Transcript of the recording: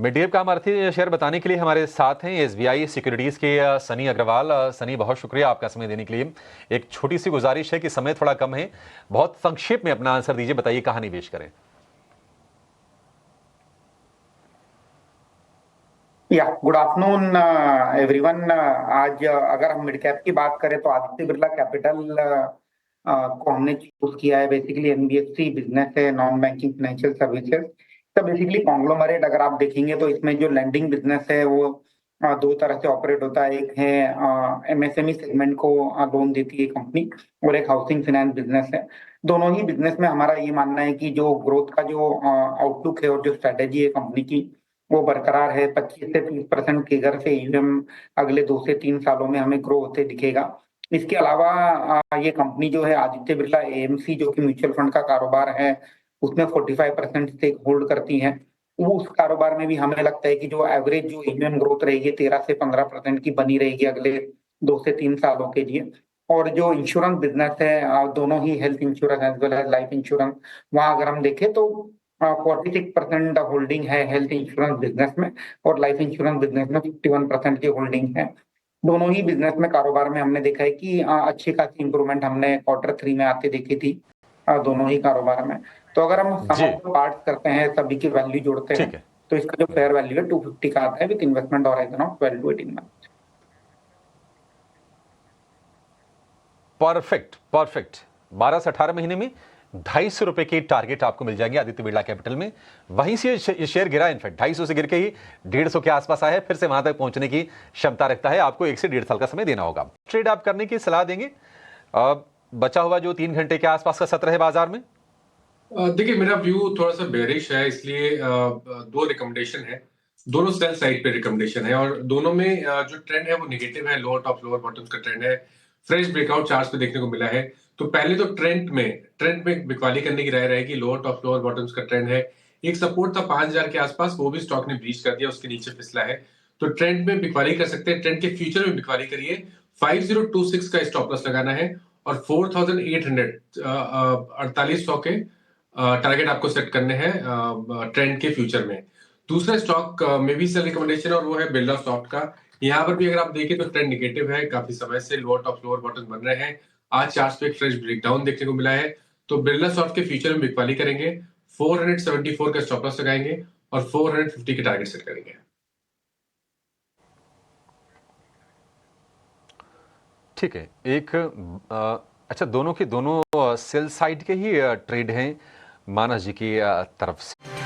Mid का हमारे share बताने के लिए हमारे साथ हैं एसबीआई सिक्योरिटीज के सनी अग्रवाल। सनी, बहुत शुक्रिया आपका समय देने के लिए। एक छोटी सी गुजारिश है कि समय थोड़ा कम है, बहुत संक्षेप में अपना आंसर दीजिए, बताइए कहां निवेश करें। या गुड आफ्टरनून एवरीवन। आज अगर हम मिड कैप की बात करें तो आदित्य बिरला कैपिटल को हमने चूज किया है। बेसिकली एनबीएफसी बिजनेस है, नॉन बैंकिंग फाइनेंशियल सर्विसेज। तो बेसिकली कॉन्ग्लोमरेट अगर आप देखेंगे तो इसमें जो लैंडिंग बिजनेस है वो दो तरह से ऑपरेट होता है। एक है एमएसएमई सेगमेंट को लोन देती है कंपनी, और एक हाउसिंग फाइनेंस बिजनेस है। दोनों ही बिजनेस में हमारा ये मानना है कि जो ग्रोथ का जो आउटलुक है और जो स्ट्रेटेजी है कंपनी की वो बरकरार है। 25 से 30% केगर से ईवीएम अगले 2 से 3 सालों में हमें ग्रो होते दिखेगा। इसके अलावा ये कंपनी जो है आदित्य बिरला एएमसी, जो कि म्यूचुअल फंड का कारोबार है, उसमें 45% स्टेक होल्ड करती है। वो उस कारोबार में भी हमें लगता है कि जो एवरेज जो ईवीएम ग्रोथ रहेगी 13 से 15% की बनी रहेगी अगले 2 से 3 सालों के लिए। और जो इंश्योरेंस बिजनेस है, दोनों ही health insurance as well as life insurance, वहां अगर हम देखें तो 46% होल्डिंग है हेल्थ इंश्योरेंस बिजनेस में, और लाइफ इंश्योरेंस बिजनेस में 51% की होल्डिंग है। दोनों ही बिजनेस में कारोबार में हमने देखा है कि अच्छी खासी इंप्रूवमेंट हमने Q3 में आते देखी थी दोनों ही कारोबार में। तो अगर हम सम जी, ऑफ द पार्ट्स करते हैं, सभी की वैल्यू जोड़ते हैं, ठीक है। तो इसका जो फेयर वैल्यू है 250 का आता है, with investment horizon of 12 to 18 month. Perfect perfect. 12 से 18 महीने में 250 रुपए के टारगेट आपको मिल जाएंगे आदित्य बिरला कैपिटल में। वहीं से ये शेयर गिरा, इनफैक्ट 250 से गिर के ही 150 के आसपास आया है, फिर से वहां तक पहुंचने की क्षमता रखता है। आपको 1 से 1.5 साल का समय देना होगा। ट्रेड आप करने की सलाह देंगे? बचा हुआ जो 3 घंटे के आसपास का सत्र है बाजार में। देखिए, मेरा व्यू थोड़ा सा बेरिश है, इसलिए दो रिकमेंडेशन है। दोनों सेल साइड पे रिकमेंडेशन है, और दोनों में जो ट्रेंड है वो नेगेटिव है। लोअर टॉप लोअर बॉटम्स का ट्रेंड है, फ्रेश ब्रेकआउट चार्ट्स पे देखने को मिला है। तो पहले तो ट्रेंड में बिकवाली करने की राय रहेगी। लोअर टॉप लोअर बॉटम्स का ट्रेंड है। एक सपोर्ट था 5000 के आसपास, वो भी स्टॉक ने ब्रीच कर दिया, उसके नीचे फिसला है। तो ट्रेंड में बिकवाली कर सकते हैं, ट्रेंड के फ्यूचर में बिकवाली करिए। 5026 का स्टॉप लॉस लगाना है, और 4800 4800 के टारगेट आपको सेट करने हैं ट्रेंड के फ्यूचर में। दूसरा स्टॉक में भी सेल रिकमेंडेशन है, और वो है बिरला सॉफ्ट का। यहाँ पर भी अगर आप देखें तो ट्रेंड नेगेटिव है, काफी समय से लोअर टॉप लोअर बॉटम बन रहे हैं। आज चार्ट पे एक फ्रेश ब्रेकडाउन देखने को मिला है। तो बिरला सॉफ्ट के फ्यूचर में बिकवाली करेंगे, 474 का स्टॉप लॉस लगाएंगे, और 450 के टारगेट सेट करेंगे। ठीक है। अच्छा, दोनों के दोनों सेल साइड के ही ट्रेड हैं मानस जी की तरफ से।